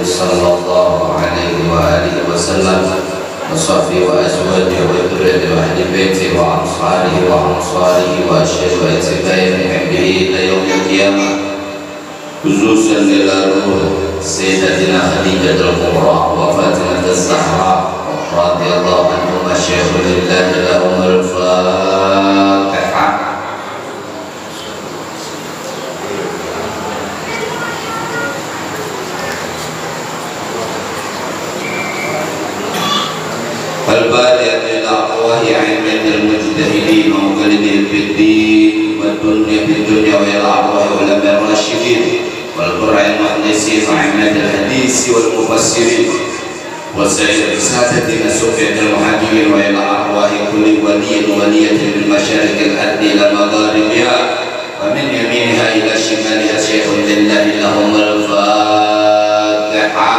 صلى الله عليه وآله وسلم وصحبه وأزواجه وذريته وأهل بيته وأنصاره وأشهد وأتباعهم به إلى يوم القيامة خصوصا إلى روح سيدتنا خديجة الكبرى وفاطمة الزهراء رضي الله عنهما شيخ لله لهم الفاتحة. فالبادئ إلى أرواح أئمة المجتهدين ومقلدين في الدين والدنيا في الدنيا وإلى أرواح علماء الراشدين والقراء المخلصين وأئمة الحديث والمفسرين وسائر سادتنا سفية المهاجرين وإلى أرواح كل ولي ولية من مشارق الأرض إلى مغاربها ومن يمينها إلى شمالها شيخ لله لهم الفاتحة.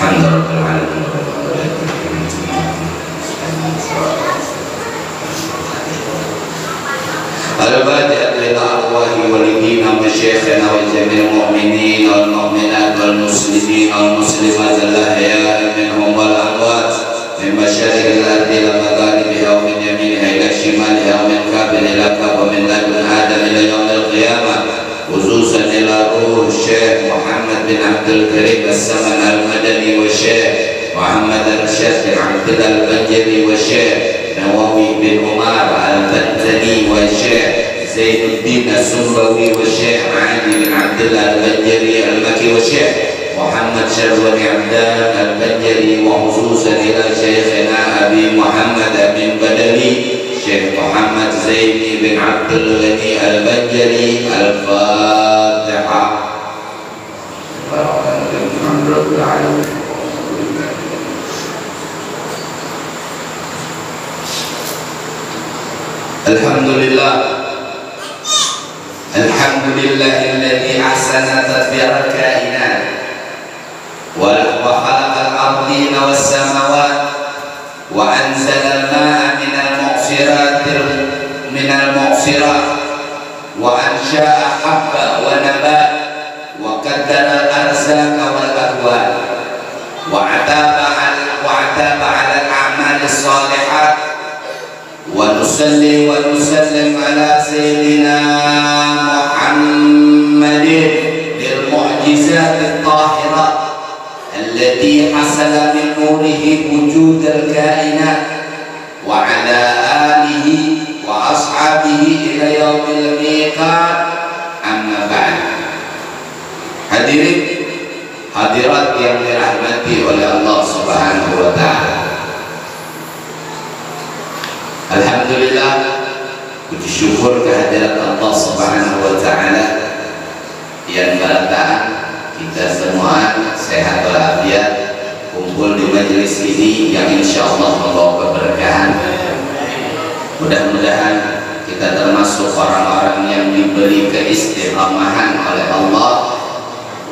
الحمد لله رب العالمين. البادئ إلى أرواح والدينا ومشايخنا وجميع المؤمنين والمؤمنات والمسلمين والمسلمات الأحياء منهم والأموات من مشارق الأرض إلى مغاربها ومن يمينها إلى شمالها ومن كاب إلى كاب ومن لدن آدم إلى يوم القيامة خصوصا إلى روح الشيخ محمد بن عبد الكريم السمن المدني والشيخ محمد الرشاد بن عبد الله البنجري والشيخ نووي بن عمر البنتني والشيخ زين الدين السنبوي والشيخ علي بن عبد الله البنجري المكي والشيخ محمد شرون عبدان البنجري وخصوصا إلى شيخنا أبي محمد بن بدوي شيخ محمد زين بن عبد الغني البنجري. الفاتحة. الحمد لله. الحمد لله الذي أحسن تدبير الكائنات وخلق الأرضين والسماوات وأنزل الماء من المعصرات وأنشأ حبا ونبات وقدر الأرزاق والأكوان وعتاب على الأعمال الصالحات ونصلي ونسلم على سيدنا محمد للمعجزات الطاهرة التي حصل من نوره وجود الكائنات وعلى آله وأصحابه إلى يوم الميقات. أما بعد. Hadirin hadirat yang dirahmati oleh Allah Subhanahu wa Ta'ala, alhamdulillah, puji syukur kehadirat Allah Subhanahu wa Ta'ala yang berataan kita semua sehat walafiat kumpul di majelis ini yang insya Allah membawa keberkahan. Mudah-mudahan kita termasuk orang-orang yang diberi keistiqamahan oleh Allah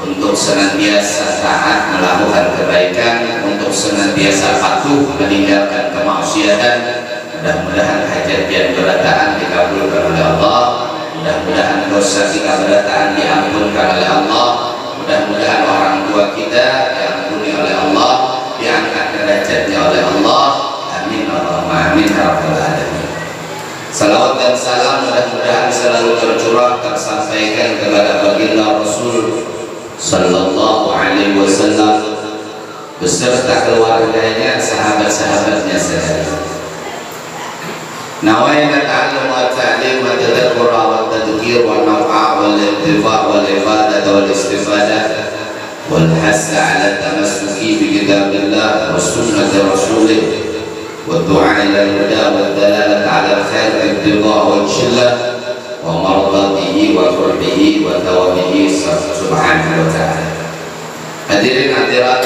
untuk senantiasa taat melakukan kebaikan, untuk senantiasa patuh meninggalkan kemaksiatan. Mudah-mudahan hajat yang berataan dikabulkan oleh Allah, mudah-mudahan dosa kita berataan diampunkan oleh Allah, mudah-mudahan orang tua kita diampuni oleh Allah, diangkat derajatnya oleh Allah. Amin Allahumma amin ya rabbal alamin. Salawat dan salam mudah-mudahan selalu tercurah tersampaikan kepada baginda Rasul sallallahu alaihi wasallam beserta keluarganya, sahabat-sahabatnya sekalian. Nawaina ta'allum wa ta'lim wa tadhakkur wa tadhkir wa naf'a wal intifa' wal ifadah wal istifadah wal hasa 'ala tamassuki bi kitabillah wa sunnati rasulih wa du'a ila al-huda wa dalalah 'ala al-khair ibtigha' wal shillah wa mardatihi wa qurbihi wa tawabihi subhanahu wa ta'ala. Hadirin hadirat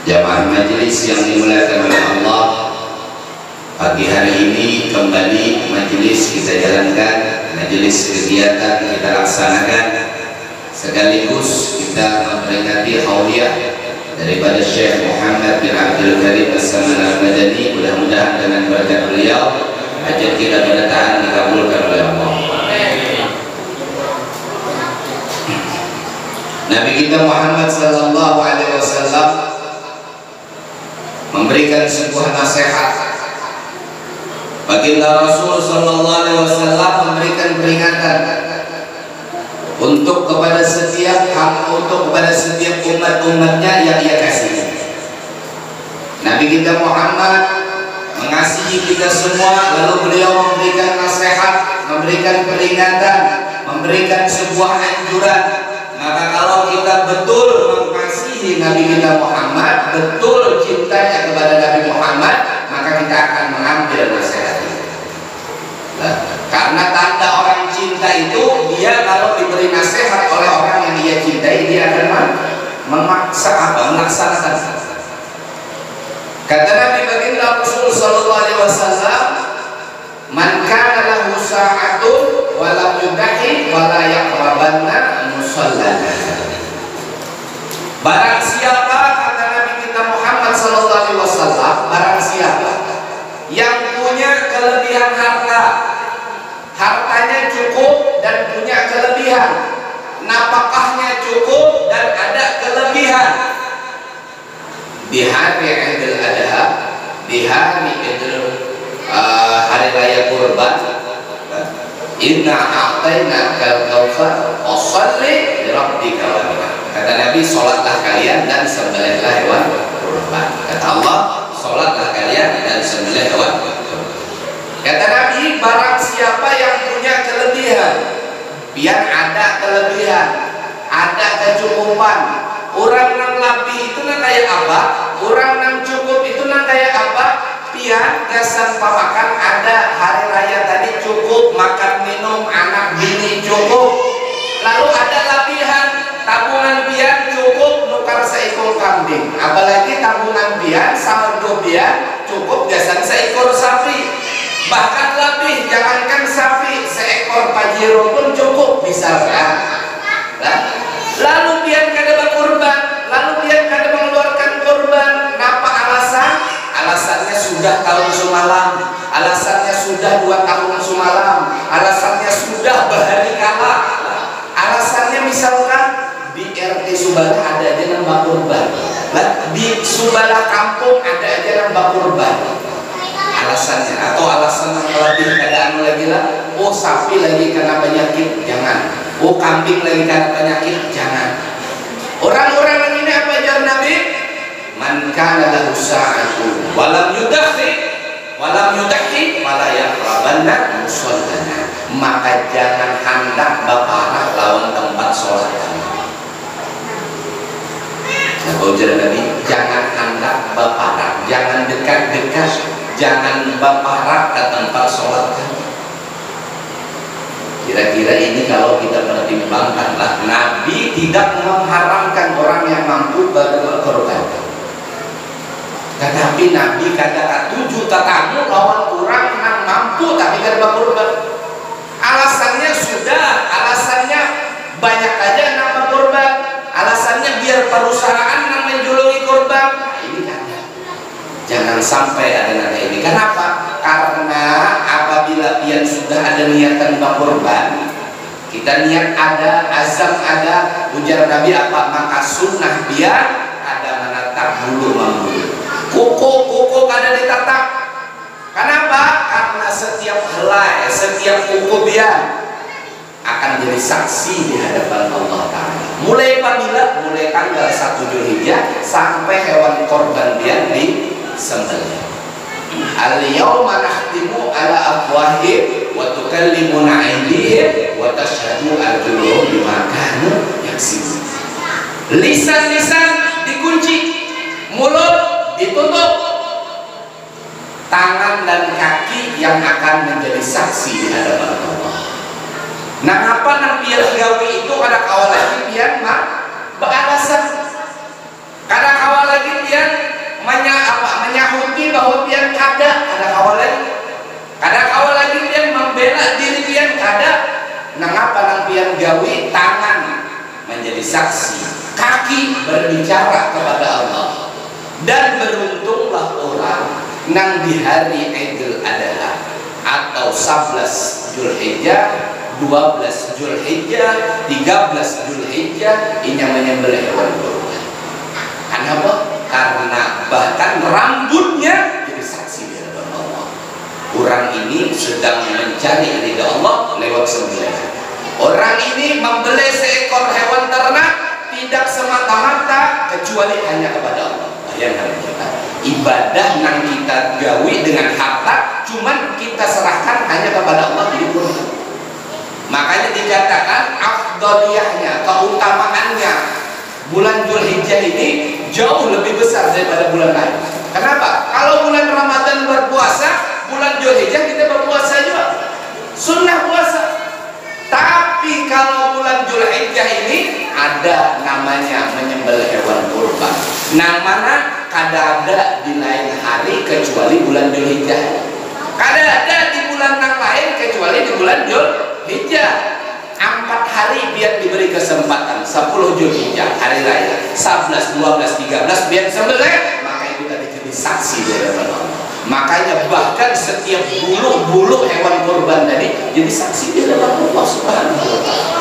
jamaah majelis yang dimuliakan oleh Allah, pagi hari ini kembali majelis kita jalankan, majelis kegiatan kita laksanakan, sekaligus kita memperingati hauliyah daripada Syekh Muhammad bin Abdul Karim As-Saman Al-Madani. Mudah-mudahan dengan berkat beliau hajat kita berataan dikabulkan oleh Allah. Nabi kita Muhammad sallallahu alaihi wasallam memberikan sebuah nasihat. Baginda Rasul sallallahu alaihi wasallam memberikan peringatan untuk kepada setiap umat-umatnya yang ia kasih. Nabi kita Muhammad mengasihi kita semua, lalu beliau memberikan nasihat, memberikan peringatan, memberikan sebuah anjuran. Maka kalau kita betul mengasihi Nabi kita Muhammad, betul cintanya kepada Nabi Muhammad, maka kita akan mengambil nasihat itu. Karena tanda orang cinta itu, dia kalau diberi nasihat oleh orang yang dia cintai, dia akan melaksanakan. Kata Nabi baginda Rasul sallallahu alaihi wasallam, "Man kana lahu sa'atun wa lam yudahi wa la yaqrabanna musallana." Barang siapa, kata Nabi kita Muhammad sallallahu alaihi wasallam, barang siapa yang punya kelebihan harta, hartanya cukup dan punya kelebihan, nafkahnya cukup dan ada kelebihan, di hari Idul Adha, di hari hari raya Kurban, inna a'tainaka al-kautsar fasholli li rabbika wanhar. Kata Nabi, salatlah kalian dan sembelihlah hewan kurban. Kata Allah, salatlah kalian dan sembelih hewan kurban. Kata Nabi, barang siapa yang punya kelebihan, biar ada kelebihan, ada kecukupan. Orang nang lebih itu nang kayak apa? Orang nang cukup itu nang kayak apa? Pian gasan pamakan ada hari raya tadi cukup, makan minum anak bini cukup. Lalu ada lapihan tabungan pian cukup nukar seekor kambing. Apalagi tabungan pian saldo pian cukup gasan seekor sapi. Bahkan lebih, jangankan sapi, seekor pajero pun cukup misalkan. Lalu pian kada berkurban, lalu pian kada mengeluarkan kurban. Kenapa alasan? Alasannya sudah tahun semalam, alasannya sudah 2 tahun semalam, alasannya sudah berhari kala, alasannya misalkan di RT Subala ada aja nambah kurban, di Subala kampung ada aja nambah kurban. Alasannya, atau alasan yang lebih keadaan lagi lah, oh sapi lagi kena penyakit, jangan. Oh kambing lagi kena penyakit, jangan. Orang-orang ini apa ajar Nabi? Man kana lahu sa'atun walam yudahi wala yaqrabanna musallana. Maka jangan hendak baparah lawan tempat sholat kami. Ujar Nabi, jangan hendak baparah, jangan dekat-dekat, jangan baparah ke tempat sholat kami. Kira-kira ini kalau kita pertimbangkanlah, Nabi tidak mengharamkan orang yang mampu berkorban. Tetapi Nabi kata 7 tetamu lawan orang yang mampu tapi kada berkorban. Alasannya sudah, alasannya banyak aja nama korban. Alasannya biar perusahaan yang menjuluki korban. Nah, ini kada. Jangan sampai ada nada ini. Kenapa? Karena apabila pian sudah ada niatan berkorban, kita niat ada, azam ada, ujar Nabi apa? Maka sunnah pian ada menatap bulu membulu. Kuku kada ditatap. Kenapa? Karena setiap helai, setiap kuku pian akan jadi saksi di hadapan Allah Ta'ala. Mulai apabila mulai tanggal 1 Dzulhijjah sampai hewan korban pian disembelih. Al-yawma nakhtimu ala afwahihim wa tukallimuna aydihim wa tashhadu arjuluhum bima kanu yaksibun. Lisan-lisan dikunci, mulut ditutup, tangan dan kaki yang akan menjadi saksi di hadapan Allah. Nah, apa nang biar gawi itu kada kawal lagi pian beralasan, kada kawal lagi pian menyahuti bahwa pian kada kawal lagi, kada kawal lagi pian membela diri pian kada. Nangapa nang pian gawi tangan menjadi saksi, kaki berbicara kepada Allah. Dan beruntunglah orang nang di hari Idul Adha atau 11 Dzulhijjah 12 Zulhijjah, 13 Zulhijjah ini yang menyembelih hewan kurban. Kenapa? Karena bahkan rambutnya jadi saksi di hadapan Allah. Orang ini sedang mencari ridha Allah lewat sembelihan. Orang ini membeli seekor hewan ternak tidak semata-mata kecuali hanya kepada Allah. Bayangkan kita, ibadah yang kita gawi dengan harta cuman kita serahkan hanya kepada Allah di kurban. Makanya dikatakan afdaliyahnya, keutamaannya bulan Zulhijjah ini jauh lebih besar daripada bulan lain. Kenapa? Kalau bulan Ramadan berpuasa, bulan Zulhijjah kita berpuasa juga, sunnah puasa. Tapi kalau bulan Zulhijjah ini ada namanya menyembelih hewan kurban. Nah, mana kada ada di lain hari kecuali bulan Zulhijjah. Kada ada di bulan yang lain kecuali di bulan Zulhijjah. 4 hari biar diberi kesempatan. 10 Zulhijjah hari raya, 11, 12, 13 biar sembelih, maka itu tadi jadi saksi dari Allah. Makanya bahkan setiap bulu hewan kurban tadi jadi saksi di hadapan Allah Subhanahu wa Ta'ala.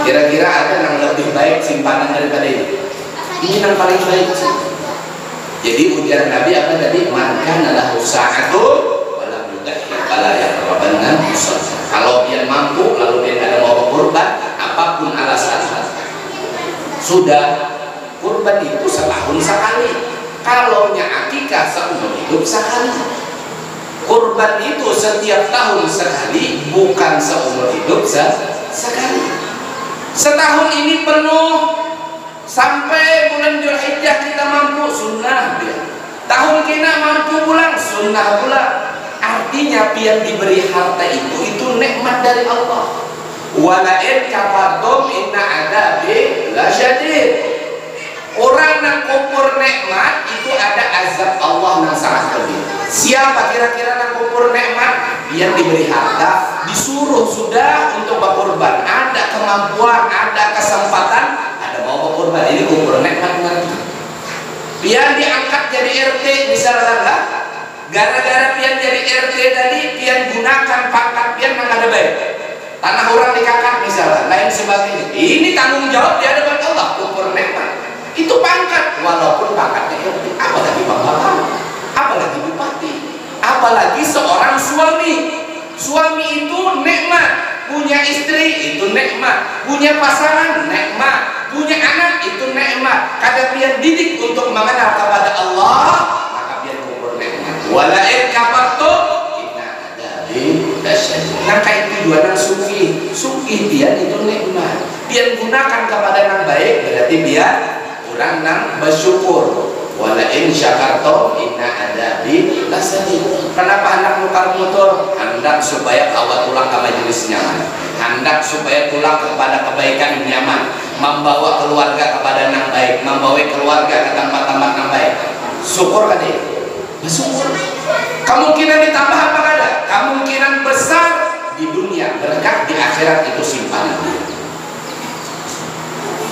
Kira-kira ada yang lebih baik simpanan daripada ini? Ini yang paling baik sih. Jadi ujar Nabi apa tadi? Man kana lahu sa'atu wa lam yudahhi fala yaqrabanna musalla. Kalau dia mampu lalu dia ada mau kurban, apapun alasannya, sudah kurban itu setahun sekali. Kalau akikah seumur hidup sekali. Kurban itu setiap tahun sekali, bukan seumur hidup sekali. Setahun ini penuh sampai bulan Zulhijjah kita mampu, sunnah dia. Tahun kita mampu pulang, sunnah pula. Artinya biar diberi harta itu nikmat dari Allah. Walain kafartum inna adabi lasyadid. Orang yang kufur nikmat itu ada azab Allah yang sangat pedih. Siapa kira-kira yang kufur nikmat? Yang diberi harta, disuruh sudah untuk berkorban, ada kemampuan, ada kesempatan, ada mau berkorban, ini kufur nikmat. Biar diangkat jadi RT misalnya lah, gara-gara pian jadi RT tadi, pian gunakan pangkat pian yang ada baik. Tanah orang dikakak misalnya, lain sebagainya. Ini tanggung jawab di hadapan Allah, kufur nikmat. Itu pangkat, walaupun pangkatnya RT, apalagi bapak, apalagi bupati, apalagi seorang suami. Suami itu nikmat, punya istri itu nikmat, punya pasangan nikmat, punya anak itu nikmat. Kada pian didik untuk mengenal kepada Allah, maka pian kufur nikmat. Walain kafartu inna adabi lasyadid. Nah kayak tujuan suki pian itu nikmat. Pian gunakan kepada yang baik, berarti biar orang yang bersyukur. Walain syakartum inna adabi lasyadid. Kenapa hendak nukar motor? Hendak supaya awak tulang ke majelis nyaman, hendak supaya tulang kepada kebaikan nyaman, membawa keluarga kepada yang baik, membawa keluarga ke tempat-tempat yang baik. Syukur kan dia? Bersyukur. Kemungkinan ditambah apa ada? Kemungkinan besar di dunia, berkah di akhirat itu simpanan dia.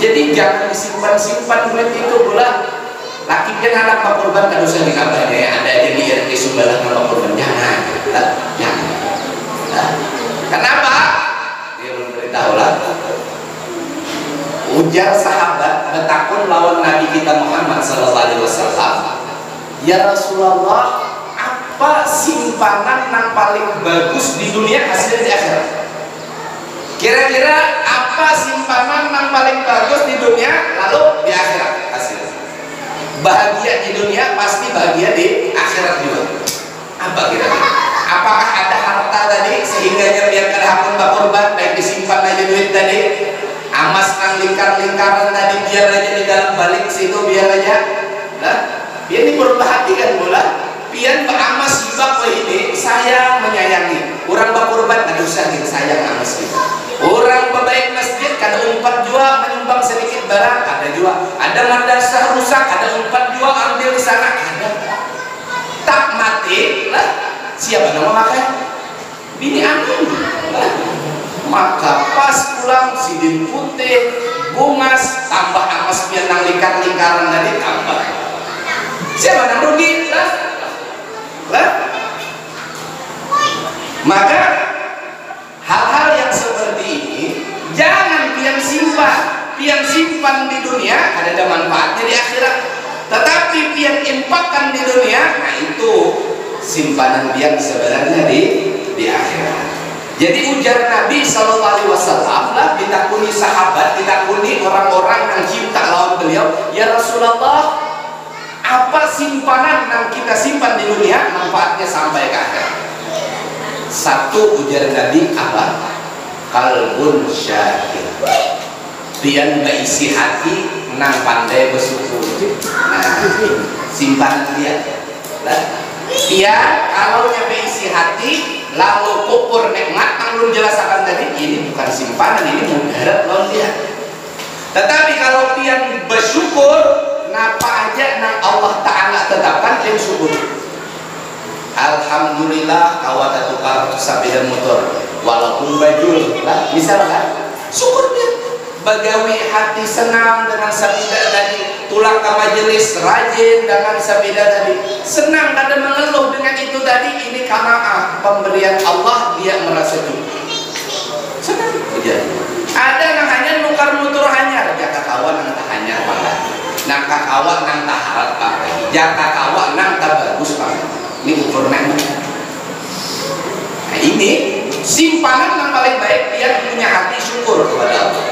Jadi jangan disimpan-simpan duit itu pula. Laki kan anak pak korban kan usah dikabahnya ya, ada aja di RT Sumbalang nama korban, jangan. Kenapa? Dia belum beritahu lah. Ujar sahabat bertakun lawan Nabi kita Muhammad SAW. Ya Rasulullah, apa simpanan yang paling bagus di dunia hasilnya di akhirat? Kira-kira apa simpanan yang paling bagus di dunia lalu di akhirat hasilnya? Bahagia di dunia pasti bahagia di akhirat juga. Apa kira-kira? Apakah ada harta tadi sehingganya biar kada hakun berkorban, baik disimpan aja duit tadi, amas nang lingkar-lingkaran tadi biar aja di dalam balik situ biar aja. Nah, biar diperhatikan pula. Pian beramas hibak ini saya menyayangi. Orang berkorban ada usah kita sayang amas kita. Orang berbaik masjid kada umpat jua menyumbang sedikit barang ada jua. Ada madrasah rusak ada umpat jua ambil di sana ada. Tak mati lah siapa nama makan? Bini amin. Maka pas pulang sidin putih bungas tambah amas pian nang lingkar-lingkaran tadi tambah. Siapa nang rugi lah? Maka hal-hal yang seperti simpan di dunia ada manfaatnya di akhirat. Tetapi pian infakkan di dunia, nah itu simpanan pian sebenarnya di akhirat. Jadi ujar Nabi Sallallahu Alaihi Wasallam lah, ditakuni sahabat, ditakuni orang-orang yang cinta lawan beliau, ya Rasulullah, apa simpanan yang kita simpan di dunia manfaatnya sampai ke akhirat? Satu ujar Nabi apa? Qalbun syakir. Pian berisi hati nang pandai bersyukur. Nah, simpanan dia. Pian kalau nya berisi hati lalu kupur nikmat yang belum jelasakan tadi, ini bukan simpanan, ini mudarat lawan dia. Tetapi kalau pian bersyukur, napa aja nang Allah Ta'ala tetapkan pian syukur. Alhamdulillah awat tukar sepeda motor walaupun bajul lah, misalnya syukur dia. Bagawi hati senang dengan sepeda tadi, tulang ke majelis rajin dengan sepeda tadi, senang kada mengeluh dengan itu tadi, ini karena pemberian Allah, dia merasa cukup, senang aja. Ada yang hanya nukar motor hanyar, jaka kawan nang tak hanyar banget, nang kawan nang tak harap pakai, jaka kawan nang tak bagus banget, ini ukur nikmat. Nah ini simpanan yang paling baik, dia punya hati syukur kepada Allah.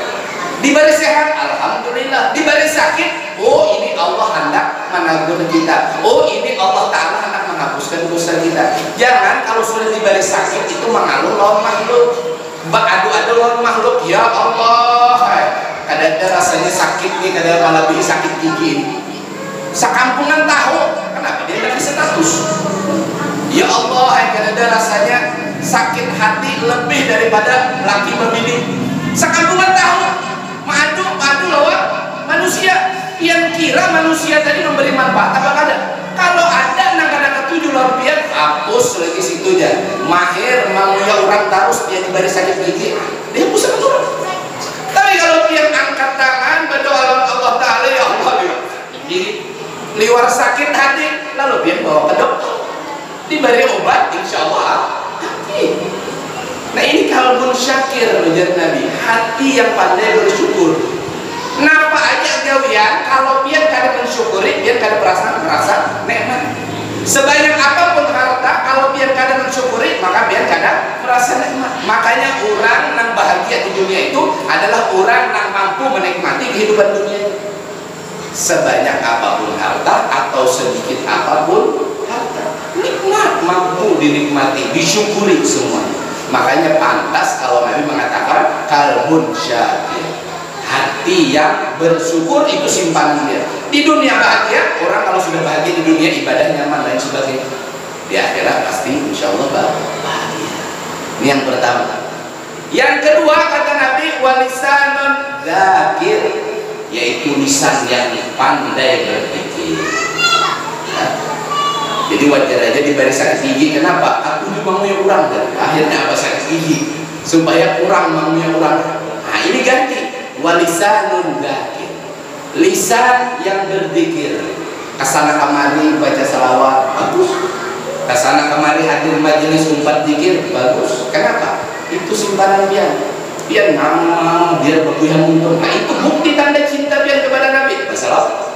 Diberi sehat, alhamdulillah. Diberi sakit, oh ini Allah hendak menanggung kita. Oh ini Allah Ta'ala hendak menghapuskan dosa kita. Jangan kalau sudah diberi sakit itu mengaluh lawan makhluk, beradu-adu lawan makhluk. Ya Allah, kadang-kadang rasanya sakit nih, kadang malah lebih sakit gigi. Sekampungan tahu, kenapa dia tidak bisa status? Ya Allah, kadang-kadang rasanya sakit hati lebih daripada laki membini. Sekampungan tahu. Madu lawan manusia. Yang kira manusia tadi memberi manfaat apa kada? Kalau ada nang kada ketujuh lawan pian, hapus lagi situ aja. Mahir manguya orang terus dia diberi sakit gigi, dia hapus betul. Tapi kalau pian angkat tangan berdoa lawan Allah Ta'ala, ya Allah di liwar sakit hati, lalu pian bawa ke dokter, diberi obat, insya Allah. Nah ini kalbun syakir menjadi Nabi, hati yang pandai bersyukur. Napa aja gawian kalau pian kada mensyukuri, pian kada merasa nikmat. Sebanyak apapun harta, kalau pian kada mensyukuri, maka pian kada merasa nikmat. Makanya orang yang bahagia di dunia itu adalah orang yang mampu menikmati kehidupan dunia. Sebanyak apapun harta atau sedikit apapun harta, nikmat, mampu dinikmati, disyukuri semuanya. Makanya pantas kalau Nabi mengatakan kalbun syakir, hati yang bersyukur itu simpanan dia. Di dunia bahagia, orang kalau sudah bahagia di dunia ibadah nyaman dan sebagainya, di akhirat pasti insya Allah bahagia. Ini yang pertama. Yang kedua kata Nabi, walisanun dzakir, yaitu lisan yang pandai berpikir. Jadi wajar aja diberi sakit gigi. Kenapa? Aku juga mau kurang kan? Akhirnya apa sakit gigi? Supaya kurang mau kurang. Nah ini ganti. Walisanun dzakir, lisan yang berzikir. Kesana kemari baca salawat, bagus. Kesana kemari hadir majelis umpat zikir, bagus. Kenapa? Itu simpanan dia. Biar nama, biar berkuliah untung. Nah itu bukti tanda cinta dia kepada Nabi. Masalah.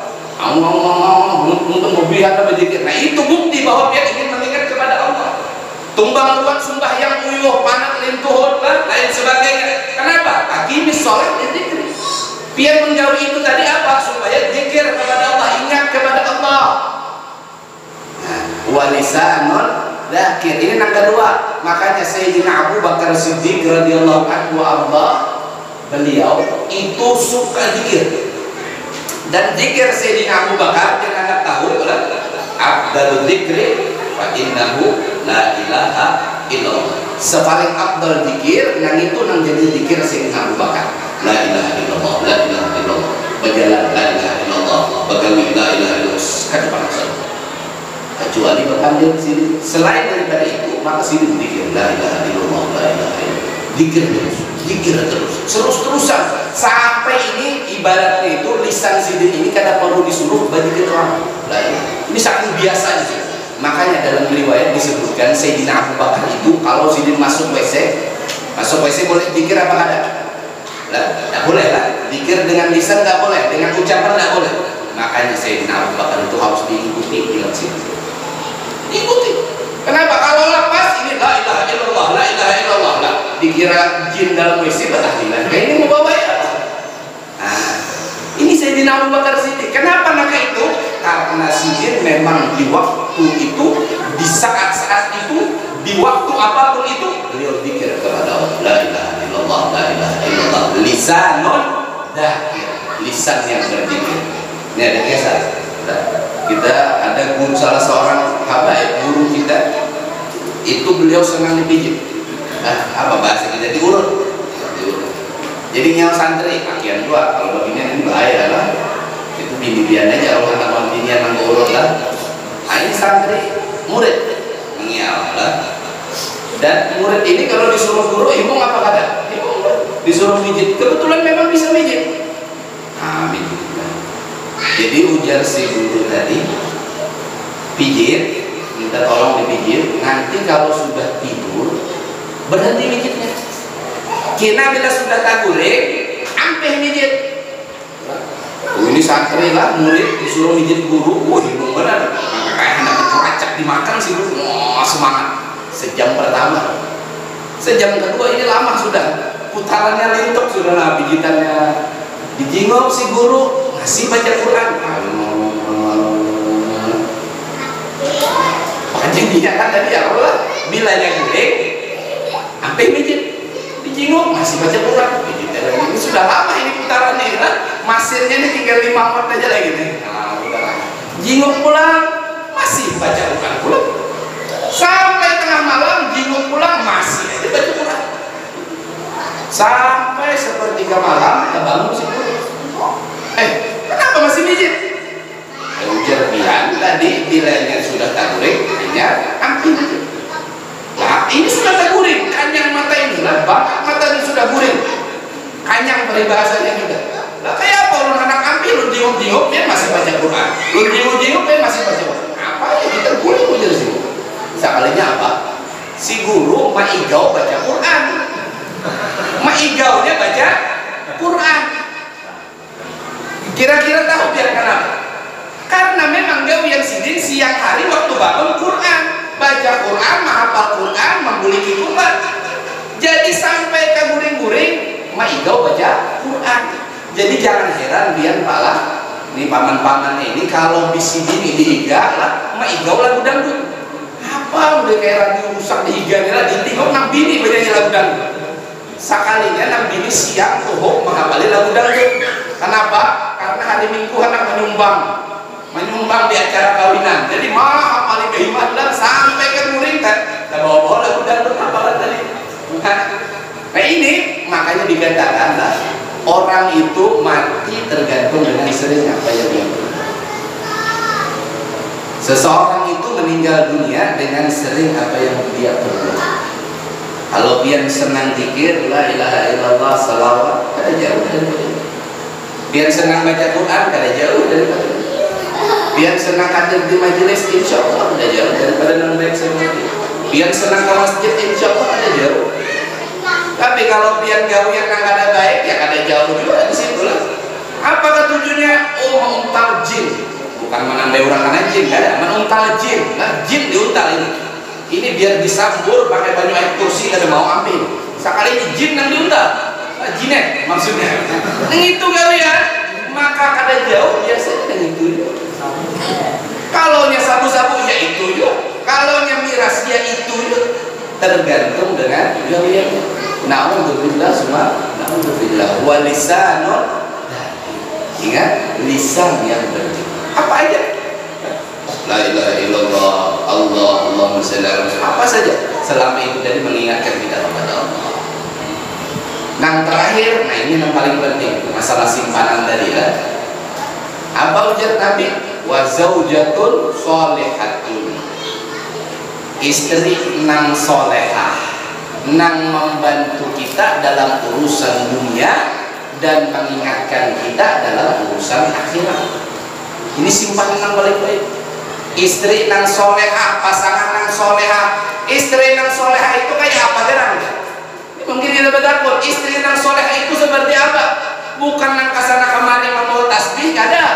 Untuk mobil atau berzikir. Nah itu bukti bahwa dia ingin mengingat kepada Allah. Tumbang ruat sembahyang uyuh panak lintuhut lain sebagainya. Kenapa? Akimis sholat zikir. Biar menjauhi itu tadi apa? Supaya zikir kepada Allah, ingat kepada Allah. Nah, walisanun dzakir, ini yang kedua. Makanya Sayyidina Abu Bakar Siddiq radhiyallahu anhu beliau itu suka zikir. Dan zikir Sayyidina Abu Bakar yang anda tahu adalah afdalul dzikri fa innahu la ilaha illallah. Sepaling afdal zikir yang itu nang jadi zikir Sayyidina Abu Bakar. La ilaha illallah, la ilaha illallah. Berjalan la ilaha illallah, bagawi la ilaha illallah. Kan panas. Kecuali berkandil sini. Selain daripada itu, maka sini zikir la ilaha illallah, la ilaha illallah. Zikir terus, terus-terusan sampai ini ibaratnya itu lisan sidin ini kadang perlu disuruh bagi orang. Ini saking biasanya. Makanya dalam riwayat disebutkan Sayyidina Abu Bakar itu kalau sidin masuk WC boleh zikir apa ada? Tidak boleh lah. Zikir dengan lisan nggak boleh, dengan ucapan nggak boleh. Makanya Sayyidina Abu Bakar itu harus diikuti bilang sini. Ikuti. Kenapa? Kalau lepas ini la ilaha illallah, la ilaha illallah, la dikira jin dalam WC bertahlilan. Kayak ini mau bawa ya? Nah, ini Sayyidina Abu Bakar Siddiq. Kenapa maka itu? Karena Siddiq memang di waktu itu, di saat-saat itu, di waktu apapun itu, beliau zikir kepada Allah. La ilaha illallah, la ilaha illallah. Lisanun dzakir, lisan yang berzikir. Ini ada kisah. Kita ada guru, salah seorang habaib guru kita, itu beliau senang dipijit. Apa bahasa kita, diurut. Jadi yang santri pakaian dua, kalau begini ini bahaya lah. Itu bini-bian aja, kalau anak bini yang urut lah. Nah, ini santri murid mengial lah. Dan murid ini kalau disuruh guru, ibu apa kata? Ibu disuruh mijit, kebetulan memang bisa mijit. Nah, mijit. Jadi ujar si guru tadi, pijit, minta tolong dipijit. Nanti kalau sudah tidur, berhenti mijitnya. Kina bila sudah taguling, ampeh mijit. Ini santri lah, murid disuruh mijit guru. Bingung benar. Kayak hendak teracak dimakan si guru. Semangat. Sejam pertama, sejam kedua ini lama sudah. Putarannya lintuk sudah lah, pijitannya. Dijingok si guru. Masih baca Quran. Pancing dia kan tadi Allah bilanya guling sampai mijit, dijinguk masih baca Quran. Ini sudah lama ini putarannya kan? Masirnya ini tinggal 5 menit aja lagi nih. Nah, udah. Jinguk pulang masih baca Quran pulang. Sampai tengah malam jinguk pulang masih aja baca Quran. Sampai sepertiga malam kita bangun si guru. Kenapa masih mijit? Ujar bilang tadi bilanya sudah taguring, hanya ambil. Nah, ini sudah taguring, kanyang mata ini lah, bakat mata ini sudah guring. Kanyang peribahasanya juga. Lah kayak apa orang anak ambil, lu jinguk-jinguk dia masih baca Quran. Lu jinguk-jinguk dia masih baca Quran. Apa ya kita guring ujar sih. Sekalinya apa? Si guru maigau baca Quran. Maigaunya baca Quran. Kira-kira tahu biar kenapa? Karena memang gawian sidin siang hari waktu bangun Quran, baca Quran, menghafal Quran, membuliki Quran. Jadi sampai ke guring-guring, maigau baca Quran. Jadi jangan heran biar pala ini paman-paman ini kalau bisi ini diiga lah, maigau lagu dangdut. Apa udah kayak radio rusak diiga nih lah, ditinggal nang bini banyaknya lagu dangdut. Sekalinya nang bini siang tuh menghafali lagu dangdut. Kenapa? Karena hari Minggu anak menyumbang di acara kawinan. Jadi maaf paling kehimat dan sampai ke muring kan. Kita bawa-bawa lagu dangdut apalah tadi. Nah ini makanya dikatakan lah, orang itu mati tergantung dengan sering apa yang dia perbuat. Seseorang itu meninggal dunia dengan sering apa yang dia perbuat. Kalau dia senang zikir la ilaha illallah salawat, kada jauh dari. Biar senang baca Quran, kada jauh daripada. Biar senang hadir di majelis, insya Allah kada jauh daripada nang baik sama. Biar senang ke masjid, insya Allah kada jauh. Tapi kalau biar gawian nang kada baik, ya kada jauh juga di situ lah. Apa ketujuannya? Oh, menguntal jin. Bukan menandai orang kena jin, kada. Menuntal jin. Nah, jin diuntal ini. Ini biar disambur pakai baju air kursi, kada mau ambil. Sekali ini jin yang diuntal. Jinet maksudnya. Yang itu gawian, maka kada jauh biasanya yang itu. Kalau nya sabu-sabu ya itu juga. Kalau nya miras ya itu juga. Tergantung dengan gawiannya. Na'udzubillah semua. Na'udzubillah. Wa lisanun. Ingat, lisan yang berzikir. Apa aja? La ilaha illallah, Allahumma shalli ala Muhammad. Apa saja selama itu dari mengingatkan kita kepada Allah. Yang terakhir, nah ini yang paling penting, masalah simpanan tadi ya. Apa ujar Nabi? Wa zaujatun sholihatun. Istri nang solehah, nang membantu kita dalam urusan dunia dan mengingatkan kita dalam urusan akhirat. Ini simpanan yang baik-baik. Istri nang solehah, pasangan nang solehah. Istri nang solehah itu kayak apa gerang? Mungkin kita bertakut istri nang solehah itu seperti apa? bukan nang kasana kamari membawa tasbih, ada.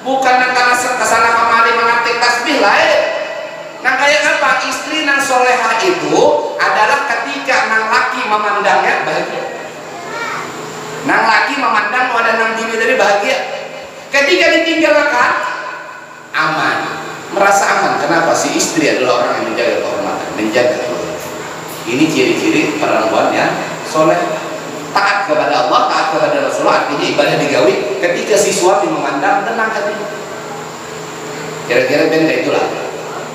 Bukan nang kasana kamari mengatik tasbih lain. Nah kayak apa? Istri nang soleha itu adalah ketika nang laki memandangnya bahagia. Nang laki memandang wadah nang bini dari bahagia. Ketika ditinggalkan aman, merasa aman. Kenapa? Si istri adalah orang yang menjaga kehormatan, menjaga keluarga. Ini ciri-ciri perempuan yang soleh, taat kepada Allah, taat kepada Rasulullah. Artinya ibadah digawi ketika si suami memandang tenang hatinya. Kira-kira benda itulah.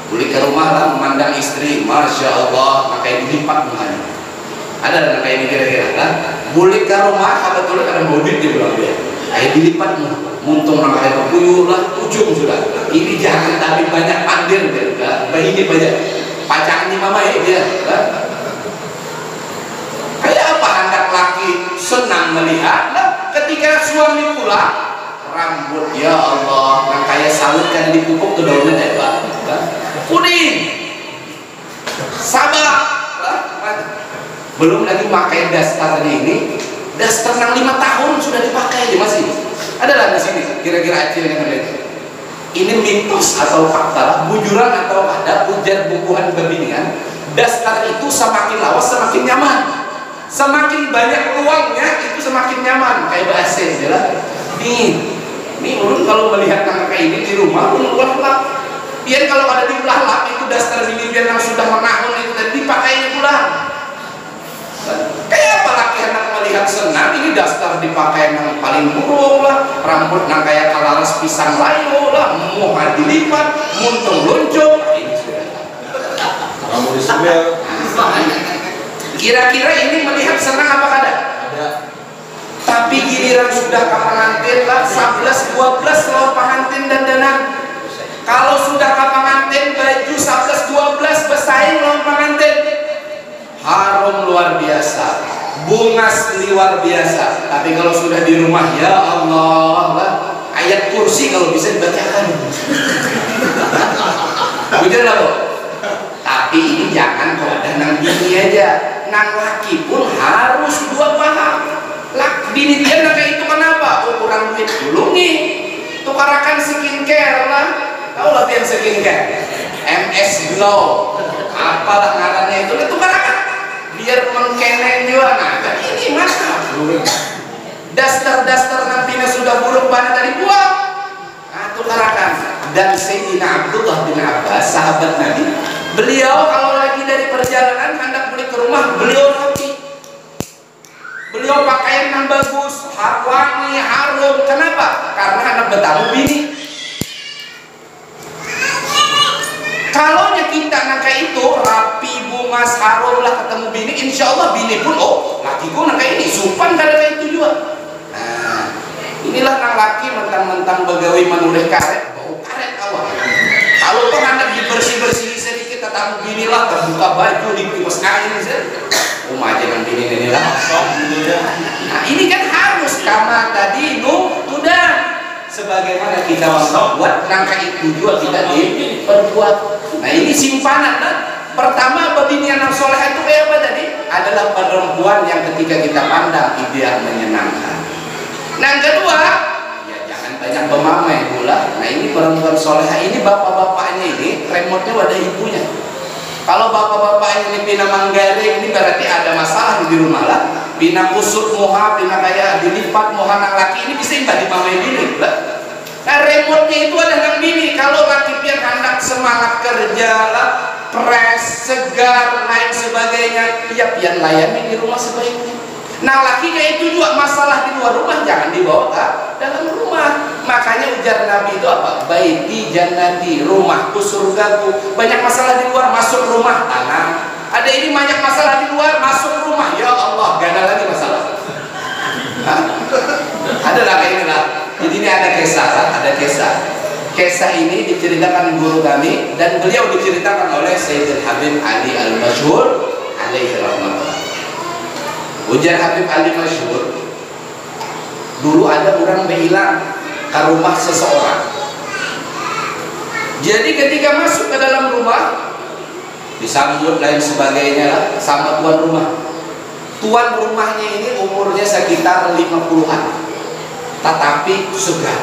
Beli ke rumah lah memandang istri, masya Allah, makanya dilipat mukanya. Ada kayak ini kira-kira kan? Beli ke rumah, kebetulan ada mobil dia bilang dia. Ayo dilipat muntung nama kayak berpuyuh lah, ujung sudah. Ini jangan tapi banyak pandir dia, bayi ini banyak. Pacarnya mama ya dia, kan? Kayak apa hendak laki senang melihat lah ketika suami pulang rambut ya Allah yang kayak sawit kan dipupuk ke daunnya hebat kan? Kuning sabar belum lagi pakai daster ini daster yang 5 tahun sudah dipakai aja masih ada lah di sini kira-kira acil yang itu ini mitos atau fakta bujuran atau ada ujar bukuan kebinian daster itu semakin lawas semakin nyaman semakin banyak ruangnya itu semakin nyaman kayak bahasa jelas nih ulun kalau melihat anak kayak ini di rumah ulun ulah biar kalau ada di belah itu daster ini biar yang sudah menahun itu dan dipakainya pulang kayak apa laki anak melihat senang ini daster dipakai yang paling buruk lah rambut yang kayak kalaras pisang layu lah muha dilipat muntung luncur ini sudah rambut disebel. Kira-kira ini melihat senang apa kada? Ada. Tapi giliran sudah ke pengantin lah 11, 12 lo pengantin dandanan. Kalau sudah ke pengantin baju 11, 12 bersaing lo pengantin. Harum luar biasa, bunga luar biasa. Tapi kalau sudah di rumah ya Allah lah, ayat kursi kalau bisa dibacakan. Betul lah lo. Tapi ini jangan kalau ada nang bini aja, nang laki pun harus dua paham. Bini dia nang kayak itu kenapa? Oh kurang duit dulu nih, tukarakan skincare lah. Tahu lah yang skincare, MS Glow, apalah ngarannya itu, tukarakan. Biar mengkeneng juga. Nah ini mantap. Daster nantinya sudah buruk banget dari buah. Nah tukarakan. Dan Sayyidina Abdullah bin Abbas sahabat Nabi, beliau kalau lagi dari perjalanan hendak beli ke rumah, beliau rapi. Beliau pakaian yang bagus, wangi, harum. Kenapa? Karena hendak bertamu bini. Kalau kita nangka itu rapi, bunga, harum lah ketemu bini, insya Allah bini pun oh lakiku nangka ini supan kada kayak itu juga. Nah inilah nang laki mentang-mentang begawi menureh karet. Kalau kau hendak dibersih-bersih sedikit tetamu bini lah terbuka baju di kipas angin saja. Aja nang bini ini lah. Nah ini kan harus kama tadi udah sebagaimana kita membuat nangka itu juga tidak diperbuat. Nah ini simpanan lah. Pertama bini yang soleh itu kayak apa tadi? Adalah perempuan yang ketika kita pandang ideal menyenangkan. Nah yang kedua banyak pemamai pula. Nah ini perempuan soleha ini bapak-bapaknya ini remote-nya wadah ibunya. Kalau bapak-bapaknya ini pina manggaring ini berarti ada masalah di rumah lah. Pina kusut muha, pina kayak dilipat muha nang laki ini bisa imbah di mamai bini lah. Nah remote-nya itu ada nang bini. Kalau laki pian hendak semangat kerja lah, pres, segar, lain sebagainya, ya pian layani di rumah sebaiknya. Nah laki kayak itu juga masalah di luar rumah jangan dibawa ke dalam rumah. Makanya ujar Nabi itu apa? Baiti jannati, rumahku surgaku. Banyak masalah di luar, masuk rumah tanah. Ada ini banyak masalah di luar, masuk rumah ya Allah, gak ada lagi masalah. Ada lah kayak ini lah. Jadi ini ada kisah. Kisah ini diceritakan guru kami dan beliau diceritakan oleh Sayyidul Habib Ali Al-Masyhur alaihi rahmatullah. Ujar Habib Ali Masyhur, dulu ada orang berhilang ke rumah seseorang. Jadi ketika masuk ke dalam rumah, disambut lain sebagainya lah sama tuan rumah. Tuan rumahnya ini umurnya sekitar 50-an. tetapi segar.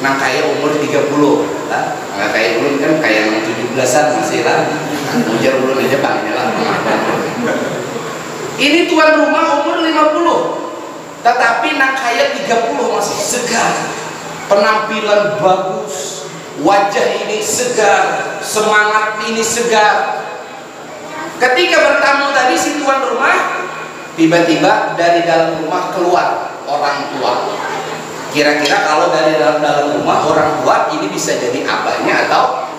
Nang kayak umur 30 lah, nggak kayak ulun kan kayak 17-an masih lah, ujar ulun aja bangnya lah. Ini tuan rumah umur 50, tetapi nang kayak 30 masih segar, penampilan bagus, wajah ini segar, semangat ini segar. Ketika bertamu tadi si tuan rumah, tiba-tiba dari dalam rumah keluar orang tua. Kira-kira kalau dari dalam rumah orang tua ini bisa jadi abahnya atau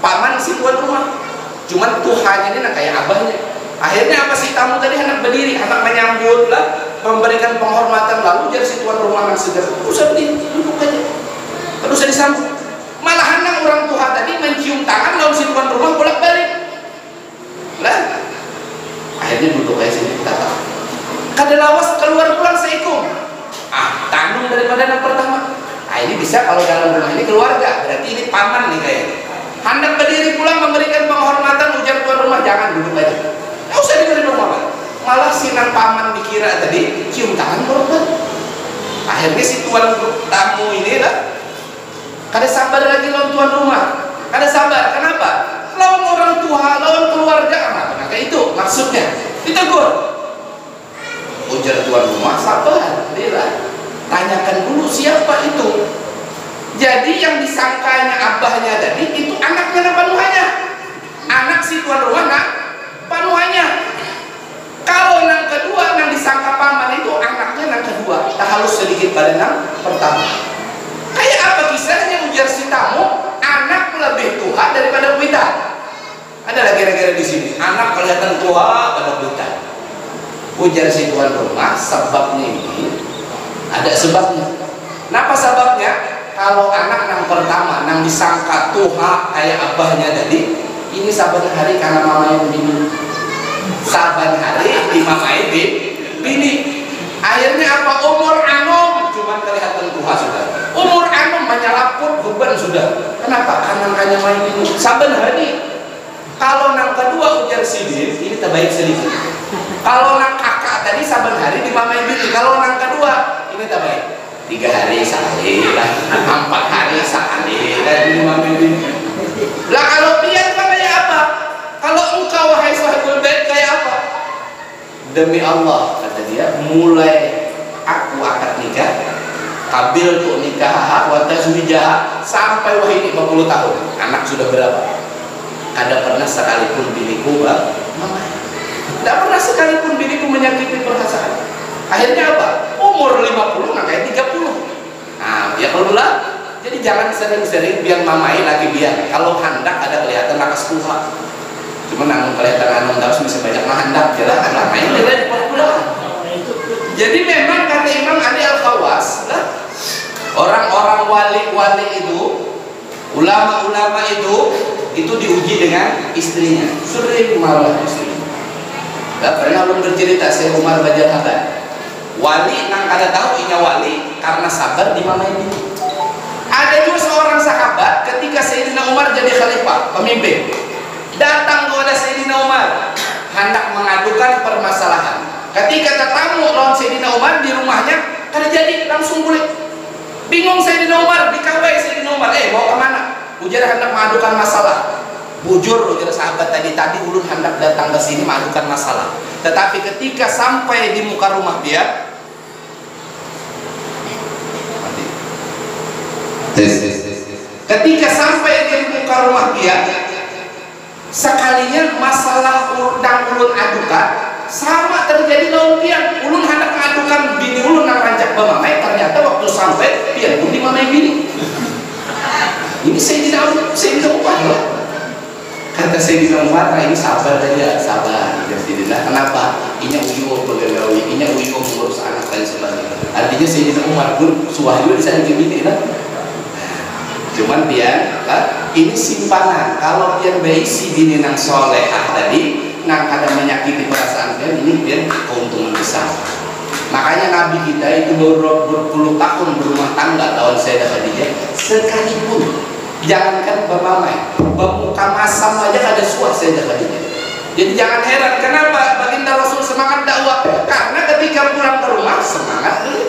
paman si tuan rumah. Cuman Tuhannya ini kayak abahnya. Akhirnya apa si tamu tadi hendak berdiri, hendak menyambut lah, memberikan penghormatan, lalu jadi si tuan rumah yang segar. Usah berdiri, duduk aja. Terus disambut. Malahan orang tua tadi mencium tangan lalu si tuan rumah bolak-balik. Lah, akhirnya duduk aja sini kata. Kadalawas keluar pulang seikung. Tanggung daripada yang pertama. Ini bisa kalau dalam rumah ini keluarga, berarti ini paman nih kayaknya. Hendak berdiri pulang memberikan penghormatan, ujar tuan rumah, jangan duduk aja. Nggak usah diberi penghormatan. Malah sinan paman dikira tadi cium tangan korban. Akhirnya si tuan tamu ini lah, kada sabar lagi lawan tuan rumah. Kada sabar, kenapa? Lawan orang tua, lawan keluarga, kenapa? Kayak itu maksudnya. Ditegur. Ujar tuan rumah, sabar, dia tanyakan dulu siapa itu. Jadi yang disangkanya abahnya tadi itu anaknya panuhannya, anak si tuan rumah panuhannya. Kalau yang kedua yang disangka paman itu anaknya yang kedua. Tak halus sedikit pada yang pertama. Kayak apa kisahnya? Ujar si tamu, anak lebih tua daripada kita. Ada lagi kira-kira di sini anak kelihatan tua pada kita. Ujar si tuan rumah, sebabnya ini ada sebabnya. Kenapa sebabnya? Kalau anak yang pertama yang disangka tuha kayak abahnya tadi, ini saban hari karena mamanya bini, saban hari dimamai bini. Akhirnya apa? Umur anom cuma kelihatan tuha sudah. Umur anom menyalaput beban sudah. Kenapa? Karena hanya main bini saban hari. Kalau yang kedua ujar sidin, ini terbaik sedikit. Kalau nang kakak tadi saban hari dimamai bini, kalau nang kedua ini tak baik. 3 hari sekali lah, 4 hari sekali lah dimamai bini. Lah kalau dia kayak apa? Kalau engkau wahai sahibul bait kayak apa? Demi Allah kata dia, mulai aku akad nikah, kabil tuh nikah, wa tazwijah sampai wahai 50 tahun. Anak sudah berapa? Kada pernah sekalipun biniku mama. Tidak pernah sekalipun biniku menyakiti perasaan. Akhirnya apa? Umur 50 nggak kayak 30. Nah, ya kalau lah. Jadi jangan sering-sering biar mamai lagi biar. Kalau hendak ada kelihatan lakas tua. Cuma namun kelihatan anom terus bisa banyak hendak jalan mamai jalan pulang. Jadi memang kata Imam Ali Al-Khawas, orang-orang wali-wali itu, ulama-ulama itu diuji dengan istrinya. Sering marah istrinya. Pernah belum bercerita saya Umar Bajarhaban. Wali nang kada tahu inya wali karena sabar dimamai bini. Ada juga seorang sahabat ketika Sayyidina Umar jadi khalifah, pemimpin. Datang kepada Sayyidina Umar hendak mengadukan permasalahan. Ketika ketemu lawan Sayyidina Umar di rumahnya, kada jadi langsung boleh. Bingung Sayyidina Umar, dikawai Sayyidina Umar, mau kemana? Ujar hendak mengadukan masalah. Bujur ujar sahabat tadi ulun hendak datang ke sini mengadukan masalah. Tetapi ketika sampai di muka rumah dia, ketika sampai di muka rumah dia, sekalinya masalah yang ulun adukan sama terjadi lawan dia. Ulun hendak mengadukan bini ulun yang rancak bemamai, ternyata waktu sampai dia pun dimamai bini. Ini Sayyidina Umar lah. Kata Sayyidina Umar, ini sabar saja, sabar. Kenapa? Inya uyuh begawi, inya uyuh mengurus anak dan sebagainya. Artinya Sayyidina Umar pun suahyu bisa dibini lah. Cuman dia, ini simpanan. Kalau dia berisi bini nang solehah tadi, nang kada menyakiti perasaan dia, ini dia keuntungan besar. Makanya Nabi kita itu berpuluh tahun berumah tangga tahun Sayyidah Khadijah, sekalipun jangankan bermamai, bermuka masam aja kada suah Sayyidah Khadijah. Jadi jangan heran kenapa baginda Rasul semangat dakwah, karena ketika pulang ke rumah semangat dulu.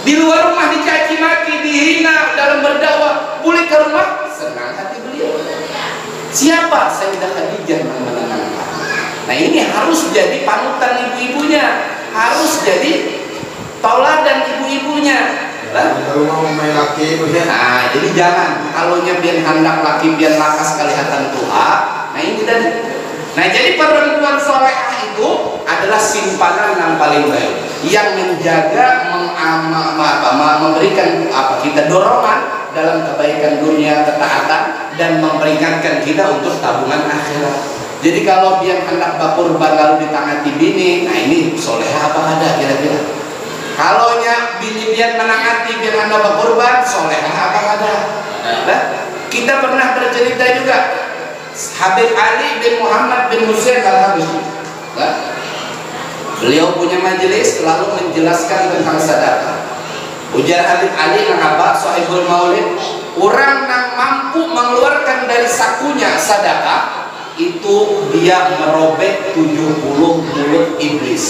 Di luar rumah dicaci maki, dihina dalam berdakwah, pulang ke rumah senang hati beliau. Siapa? Sayyidah Khadijah yang menenangkan. Nah ini harus jadi panutan ibu-ibunya, harus jadi tauladan ibu-ibunya. Kalau mau main laki, Nah jadi jangan kalaunya biar hendak laki biar lakas kelihatan tua. Nah ini tadi. Nah jadi perempuan solehah itu adalah simpanan yang paling baik, yang menjaga, memberikan kita dorongan dalam kebaikan dunia, ketaatan, dan memperingatkan kita untuk tabungan akhirat. Jadi kalau dia hendak berkorban lalu ditangati bini, nah ini solehah apa ada kira-kira? Kalau nya bini dia menangati biar hendak berkorban, solehah apa ada? Nah, kita pernah bercerita juga. Habib Ali bin Muhammad bin Husain al-Habsyi, beliau punya majelis selalu menjelaskan tentang sedekah. Ujar Habib Ali nang apa? Sohibul Maulid, orang yang mampu mengeluarkan dari sakunya sedekah itu dia merobek 70 mulut iblis,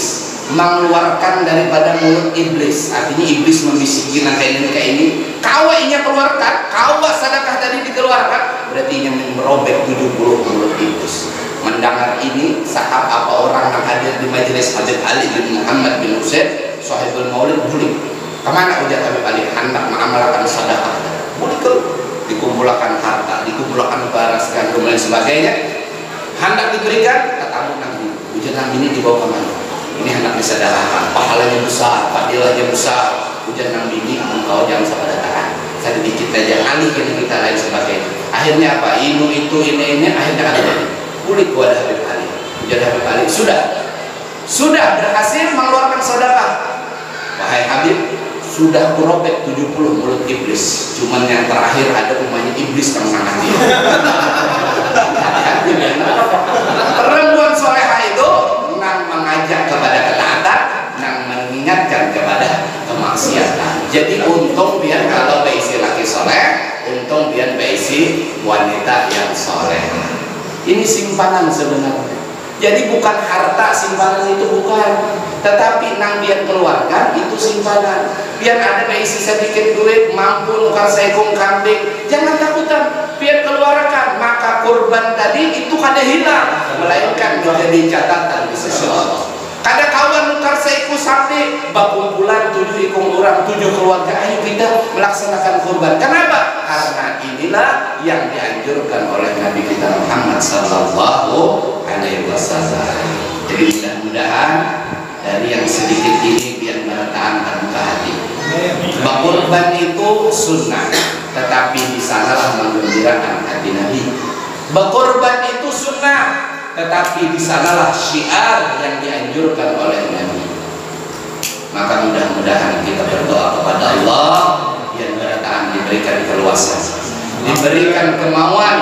mengeluarkan daripada mulut iblis. Artinya iblis membisiki kayak ini, kawa inya keluarkan, kawa sedekah tadi dikeluarkan, berarti inya merobek 70 mulut iblis. Mendengar ini, sahab apa orang yang hadir di majelis Habib Ali bin Muhammad bin Husain Sohibul Maulid bulik. Kemana ujar Habib Ali? Hendak mengamalkan sedekah. Bulik dikumpulkan harta, dikumpulkan beras dan lain sebagainya. Hendak diberikan, katamu nanti. Ujar nanti ini dibawa kemana? Ini hendak disedekahkan, pahalanya besar, fadilahnya besar. Ujar nang bini, engkau jangan sedekahkan, saya dikit aja, alihkan kita lain sebagainya. Akhirnya apa? Ini akhirnya ada kulit kepada Habib Ali. Ujar Habib Ali, sudah berhasil mengeluarkan sedekah. Wahai Habib, sudah kurobek 70 mulut iblis. Cuman yang terakhir ada umpamanya iblis yang menangani. Perempuan solehah itu nang mengajak kepada ketaatan, nang mengingatkan kepada kemaksiatan. Jadi untung biar kalau beisi laki soleh, untung biar beisi wanita yang soleh. Ini simpanan sebenarnya. Jadi bukan harta simpanan itu, bukan, tetapi nang biar keluarkan itu simpanan. Biar ada beisi sedikit duit, mampu nukar seekor kambing, jangan takutan, biar keluarkan. Maka kurban tadi itu kada hilang, melainkan menjadi catatan di sisi Allah. Kada kawan nukar seekor sapi, bakumpulan 7 ikung orang, 7 keluarga, ayo kita melaksanakan kurban. Kenapa? Karena inilah yang dianjurkan oleh Nabi kita Muhammad sallallahu alaihi wasallam. Jadi mudah-mudahan dari yang sedikit ini biar meretaan ke hati. Berkurban itu sunnah, tetapi di sanalah menggembirakan hati Nabi. Berkurban itu sunnah, tetapi di sanalah syiar yang dianjurkan oleh Nabi. Maka mudah-mudahan kita berdoa kepada Allah biar meretaan diberikan keluasan, diberikan kemauan,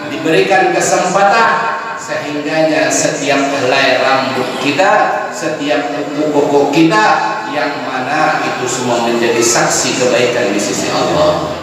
diberikan kesempatan, sehingganya setiap helai rambut kita, setiap kuku-kuku kita, yang mana itu semua menjadi saksi kebaikan di sisi Allah.